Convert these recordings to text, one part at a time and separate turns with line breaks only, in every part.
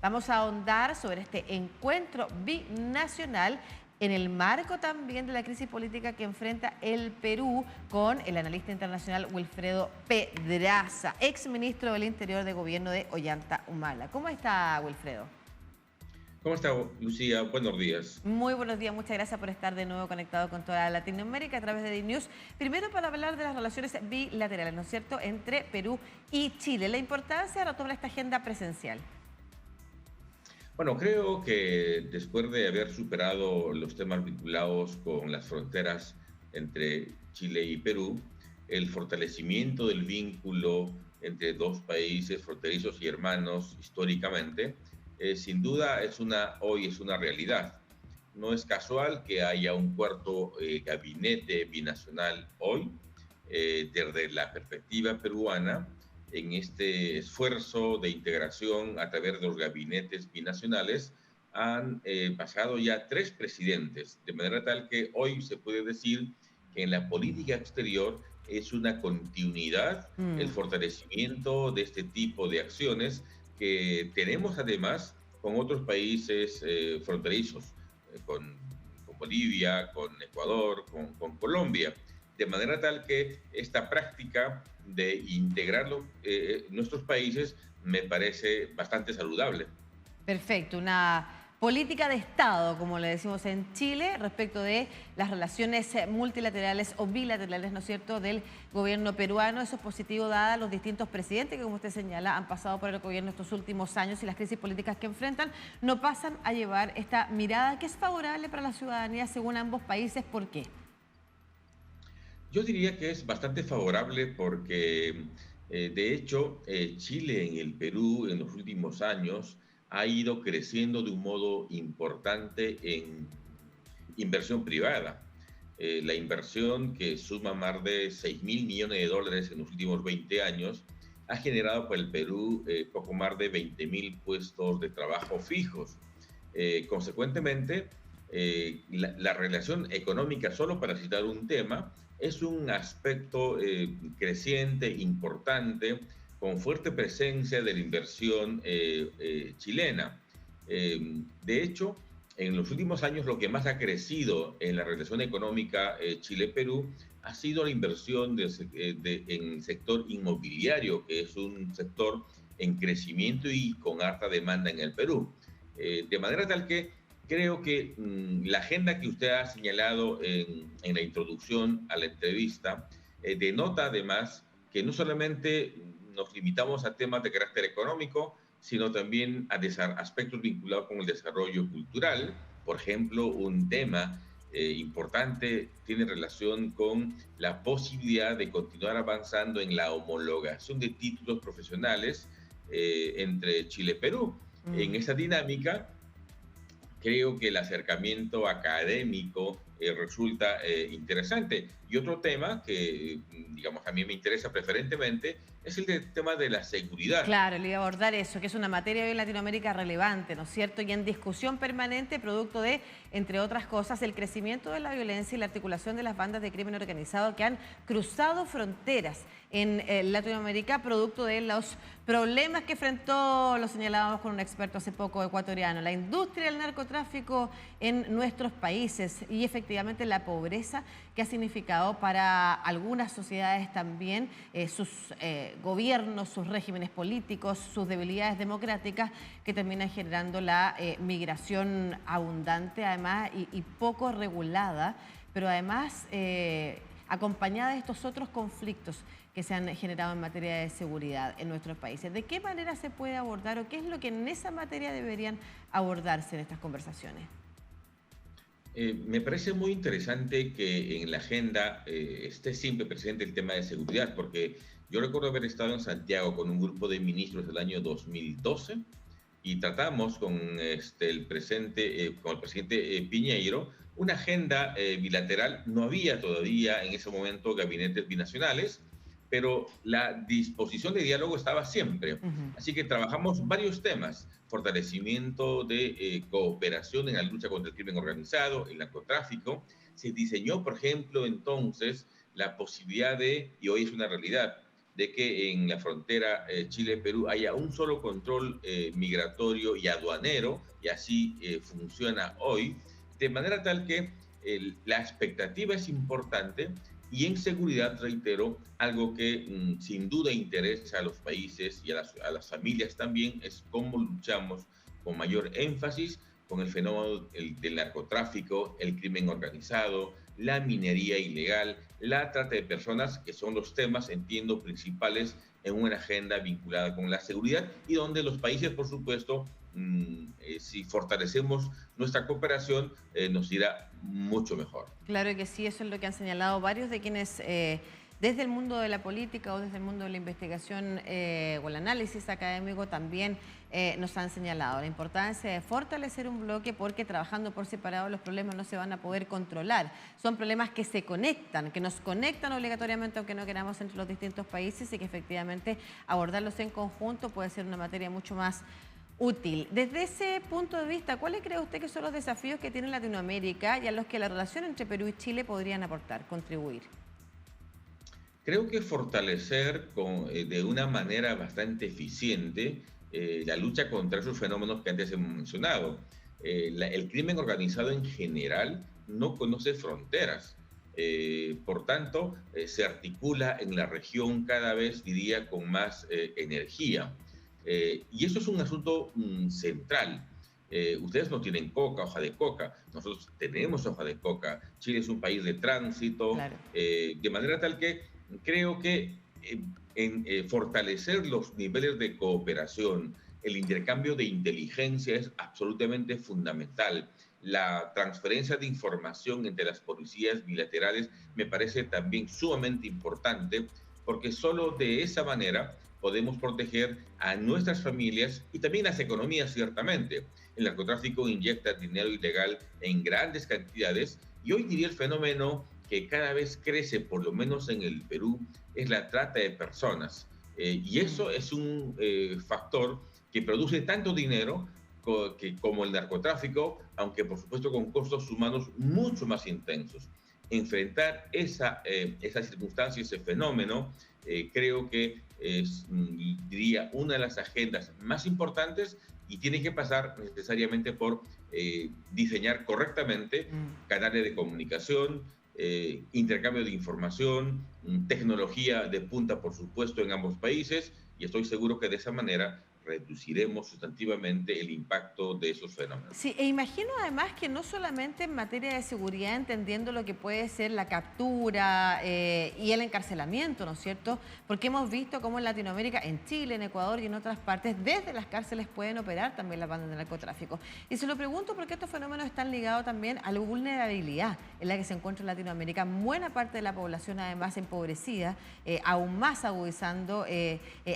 Vamos a ahondar sobre este encuentro binacional en el marco también de la crisis política que enfrenta el Perú con el analista internacional Wilfredo Pedraza, exministro del Interior de Gobierno de Ollanta Humala. ¿Cómo está, Wilfredo?
¿Cómo está, Lucía? Buenos días.
Muy buenos días, muchas gracias por estar de nuevo conectado con toda Latinoamérica a través de DNews. Primero para hablar de las relaciones bilaterales, ¿no es cierto?, entre Perú y Chile. La importancia de retomar esta agenda presencial.
Bueno, creo que después de haber superado los temas vinculados con las fronteras entre Chile y Perú, el fortalecimiento del vínculo entre dos países fronterizos y hermanos históricamente, sin duda hoy es una realidad. No es casual que haya un cuarto gabinete binacional hoy, desde la perspectiva peruana, en este esfuerzo de integración a través de los gabinetes binacionales, han pasado ya 3 presidentes, de manera tal que hoy se puede decir que en la política exterior es una continuidad el fortalecimiento de este tipo de acciones que tenemos además con otros países fronterizos, con Bolivia, con Ecuador, con Colombia, de manera tal que esta práctica de integrarlo nuestros países me parece bastante saludable.
Perfecto, una política de Estado, como le decimos en Chile, respecto de las relaciones multilaterales o bilaterales, ¿no es cierto?, del gobierno peruano. Eso es positivo dada los distintos presidentes que, como usted señala, han pasado por el gobierno estos últimos años y las crisis políticas que enfrentan no pasan a llevar esta mirada que es favorable para la ciudadanía según ambos países. ¿Por qué?
Yo diría que es bastante favorable porque, de hecho, Chile en el Perú en los últimos años ha ido creciendo de un modo importante en inversión privada. La inversión, que suma más de 6.000 millones de dólares en los últimos 20 años, ha generado para el Perú poco más de 20.000 puestos de trabajo fijos. Consecuentemente, la relación económica, solo para citar un tema, es un aspecto creciente, importante, con fuerte presencia de la inversión chilena. De hecho, en los últimos años lo que más ha crecido en la relación económica Chile-Perú ha sido la inversión en el sector inmobiliario, que es un sector en crecimiento y con alta demanda en el Perú. De manera tal que creo que la agenda que usted ha señalado en la introducción a la entrevista denota además que no solamente nos limitamos a temas de carácter económico, sino también a aspectos vinculados con el desarrollo cultural. Por ejemplo, un tema importante tiene relación con la posibilidad de continuar avanzando en la homologación de títulos profesionales entre Chile y Perú. En esa dinámica, creo que el acercamiento académico resulta interesante. Y otro tema que, digamos, a mí me interesa preferentemente es tema de la seguridad.
Claro, le iba a abordar eso, que es una materia hoy en Latinoamérica relevante, ¿no es cierto? Y en discusión permanente, producto de, entre otras cosas, el crecimiento de la violencia y la articulación de las bandas de crimen organizado que han cruzado fronteras en Latinoamérica, producto de los problemas que enfrentó, lo señalábamos con un experto hace poco ecuatoriano, la industria del narcotráfico en nuestros países y efectivamente la pobreza que ha significado para algunas sociedades también sus gobiernos, sus regímenes políticos, sus debilidades democráticas que terminan generando la migración abundante además y poco regulada, pero además acompañada de estos otros conflictos que se han generado en materia de seguridad en nuestros países. ¿De qué manera se puede abordar o qué es lo que en esa materia deberían abordarse en estas conversaciones?
Me parece muy interesante que en la agenda esté siempre presente el tema de seguridad, porque yo recuerdo haber estado en Santiago con un grupo de ministros del año 2012 y tratamos con el presidente Piñeiro una agenda bilateral. No había todavía en ese momento gabinetes binacionales, pero la disposición de diálogo estaba siempre. Así que trabajamos varios temas: fortalecimiento de cooperación en la lucha contra el crimen organizado, el narcotráfico. Se diseñó, por ejemplo, entonces la posibilidad de, y hoy es una realidad, de que en la frontera Chile-Perú haya un solo control migratorio y aduanero, y así funciona hoy, de manera tal que la expectativa es importante y en seguridad, reitero, algo que sin duda interesa a los países y a las familias también es cómo luchamos con mayor énfasis con el fenómeno del narcotráfico, el crimen organizado, la minería ilegal, la trata de personas, que son los temas, entiendo, principales en una agenda vinculada con la seguridad y donde los países, por supuesto, si fortalecemos nuestra cooperación, nos irá mucho mejor.
Claro que sí, eso es lo que han señalado varios de quienes desde el mundo de la política o desde el mundo de la investigación o el análisis académico también nos han señalado la importancia de fortalecer un bloque, porque trabajando por separado los problemas no se van a poder controlar. Son problemas que se conectan, que nos conectan obligatoriamente aunque no queramos entre los distintos países, y que efectivamente abordarlos en conjunto puede ser una materia mucho más útil. Desde ese punto de vista, ¿cuáles cree usted que son los desafíos que tiene Latinoamérica y a los que la relación entre Perú y Chile podrían aportar, contribuir?
Creo que fortalecer de una manera bastante eficiente la lucha contra esos fenómenos que antes hemos mencionado. El crimen organizado en general no conoce fronteras. Por tanto, se articula en la región cada vez, diría, con más energía. Y eso es un asunto central. Ustedes no tienen hoja de coca. Nosotros tenemos hoja de coca. Chile es un país de tránsito, claro. De manera tal que creo que fortalecer los niveles de cooperación, el intercambio de inteligencia es absolutamente fundamental. La transferencia de información entre las policías bilaterales me parece también sumamente importante, porque solo de esa manera podemos proteger a nuestras familias y también las economías, ciertamente. El narcotráfico inyecta dinero ilegal en grandes cantidades y hoy diría el fenómeno que cada vez crece, por lo menos en el Perú, es la trata de personas. Y eso es un factor que produce tanto dinero como el narcotráfico, aunque por supuesto con costos humanos mucho más intensos. Enfrentar esa circunstancia, ese fenómeno, creo que es, diría, una de las agendas más importantes, y tiene que pasar necesariamente por diseñar correctamente canales de comunicación, intercambio de información, tecnología de punta, por supuesto, en ambos países, y estoy seguro que de esa manera reduciremos sustantivamente el impacto de esos fenómenos.
Sí, e imagino además que no solamente en materia de seguridad, entendiendo lo que puede ser la captura y el encarcelamiento, ¿no es cierto? Porque hemos visto cómo en Latinoamérica, en Chile, en Ecuador y en otras partes, desde las cárceles pueden operar también las bandas de narcotráfico. Y se lo pregunto porque estos fenómenos están ligados también a la vulnerabilidad en la que se encuentra en Latinoamérica. Buena parte de la población además empobrecida, aún más agudizando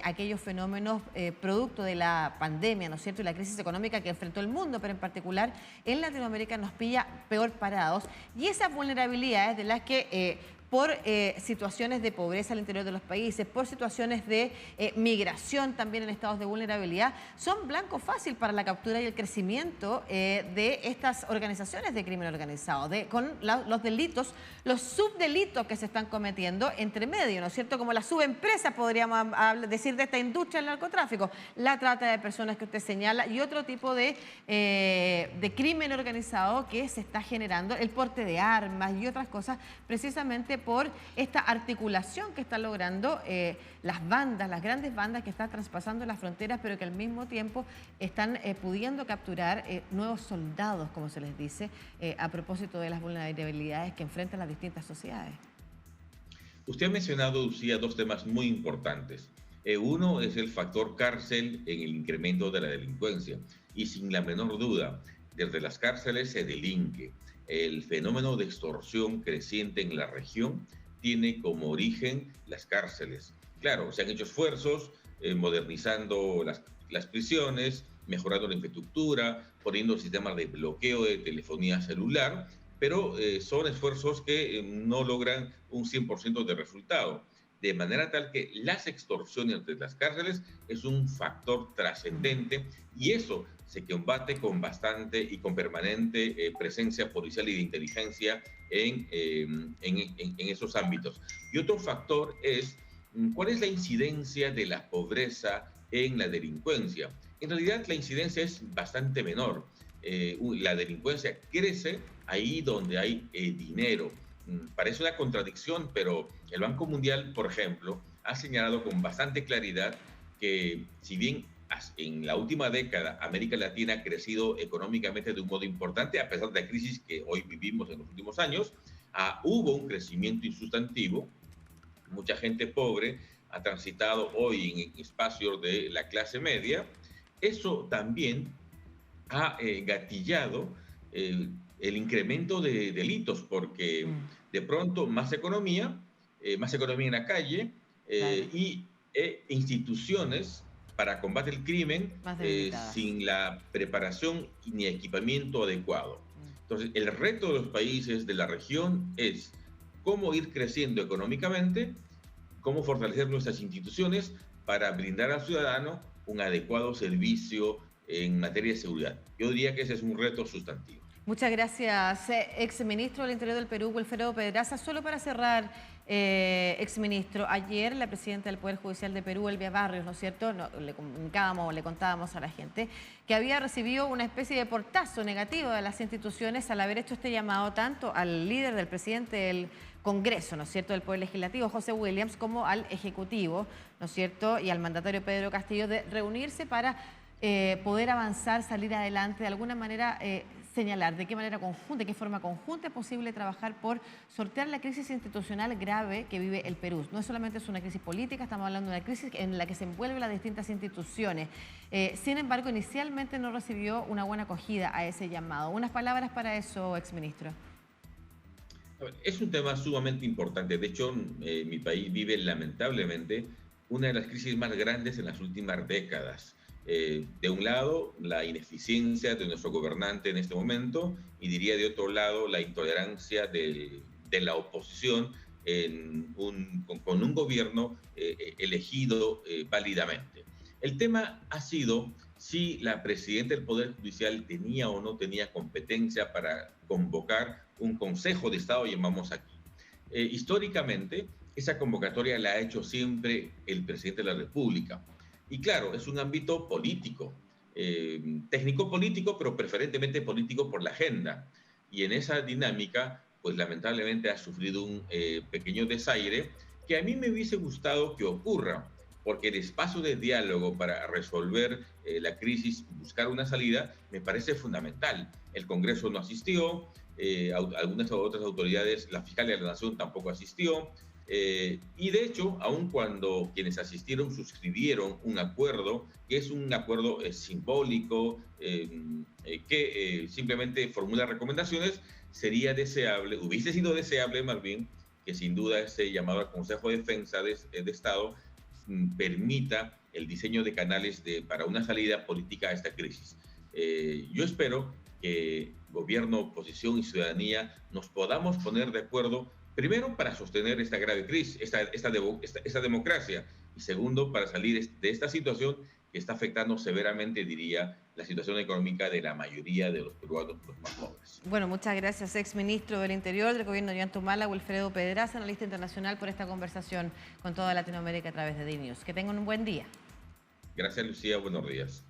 aquellos fenómenos producto de la pandemia, ¿no es cierto?, y la crisis económica que enfrentó el mundo, pero en particular en Latinoamérica nos pilla peor parados. Y esas vulnerabilidades de las que por situaciones de pobreza al interior de los países, por situaciones de migración también en estados de vulnerabilidad, son blanco fácil para la captura y el crecimiento de estas organizaciones de crimen organizado, con los delitos, los subdelitos que se están cometiendo entre medio, ¿no es cierto? Como la subempresa, podríamos decir, de esta industria del narcotráfico, la trata de personas que usted señala y otro tipo de crimen organizado que se está generando, el porte de armas y otras cosas, precisamente por esta articulación que están logrando las bandas, las grandes bandas que están traspasando las fronteras, pero que al mismo tiempo están pudiendo capturar nuevos soldados, como se les dice, a propósito de las vulnerabilidades que enfrentan las distintas sociedades.
Usted ha mencionado, Lucía, dos temas muy importantes. Uno es el factor cárcel en el incremento de la delincuencia, y sin la menor duda, desde las cárceles se delinque. El fenómeno de extorsión creciente en la región tiene como origen las cárceles. Claro, se han hecho esfuerzos modernizando las prisiones, mejorando la infraestructura, poniendo sistemas de bloqueo de telefonía celular, pero son esfuerzos que no logran un 100% de resultado. De manera tal que las extorsiones de las cárceles es un factor trascendente, y eso se combate con bastante y con permanente presencia policial y de inteligencia en esos ámbitos. Y otro factor es ¿cuál es la incidencia de la pobreza en la delincuencia? En realidad la incidencia es bastante menor. La delincuencia crece ahí donde hay dinero. Parece una contradicción, pero el Banco Mundial, por ejemplo, ha señalado con bastante claridad que si bien en la última década América Latina ha crecido económicamente de un modo importante, a pesar de la crisis que hoy vivimos en los últimos años, hubo un crecimiento insustantivo. Mucha gente pobre ha transitado hoy en espacios de la clase media. Eso también ha gatillado el incremento de delitos, porque de pronto más economía en la calle
Claro,
y instituciones para combate el crimen
más debilitadas.
sin la preparación ni equipamiento adecuado. Entonces, el reto de los países de la región es cómo ir creciendo económicamente, cómo fortalecer nuestras instituciones para brindar al ciudadano un adecuado servicio en materia de seguridad. Yo diría que ese es un reto sustantivo.
Muchas gracias, exministro del Interior del Perú, Wilfredo Pedraza. Solo para cerrar, exministro, ayer la presidenta del Poder Judicial de Perú, Elvia Barrios, ¿no es cierto?, le comunicábamos, le contábamos a la gente que había recibido una especie de portazo negativo de las instituciones al haber hecho este llamado tanto al líder del presidente del Congreso, ¿no es cierto?, del Poder Legislativo, José Williams, como al Ejecutivo, ¿no es cierto?, y al mandatario Pedro Castillo de reunirse para poder avanzar, salir adelante, de alguna manera señalar de qué manera conjunta, de qué forma conjunta es posible trabajar por sortear la crisis institucional grave que vive el Perú. No solamente es una crisis política, estamos hablando de una crisis en la que se envuelven las distintas instituciones. Sin embargo, inicialmente no recibió una buena acogida a ese llamado. Unas palabras para eso, exministro.
Es un tema sumamente importante. De hecho, mi país vive lamentablemente una de las crisis más grandes en las últimas décadas. De un lado, la ineficiencia de nuestro gobernante en este momento, y diría de otro lado, la intolerancia de la oposición con un gobierno elegido válidamente. El tema ha sido si la presidenta del Poder Judicial tenía o no tenía competencia para convocar un Consejo de Estado, llamamos aquí. Históricamente, esa convocatoria la ha hecho siempre el presidente de la República. Y claro, es un ámbito político, técnico-político, pero preferentemente político por la agenda. Y en esa dinámica, pues lamentablemente ha sufrido un pequeño desaire que a mí me hubiese gustado que ocurra, porque el espacio de diálogo para resolver la crisis, buscar una salida, me parece fundamental. El Congreso no asistió, algunas otras autoridades, la Fiscalía de la Nación tampoco asistió, y de hecho, aun cuando quienes asistieron suscribieron un acuerdo, que es un acuerdo simbólico, que simplemente formula recomendaciones, sería deseable, hubiese sido deseable más bien, que sin duda ese llamado al Consejo de Defensa de Estado permita el diseño de canales para una salida política a esta crisis. Yo espero que gobierno, oposición y ciudadanía nos podamos poner de acuerdo, primero para sostener esta grave crisis, esta democracia, y segundo para salir de esta situación que está afectando severamente, diría, la situación económica de la mayoría de los peruanos, los más pobres.
Bueno, muchas gracias, exministro del Interior del Gobierno de Ollanta, Wilfredo Pedraza, analista internacional, por esta conversación con toda Latinoamérica a través de DNews. Que tengan un buen día.
Gracias, Lucía. Buenos días.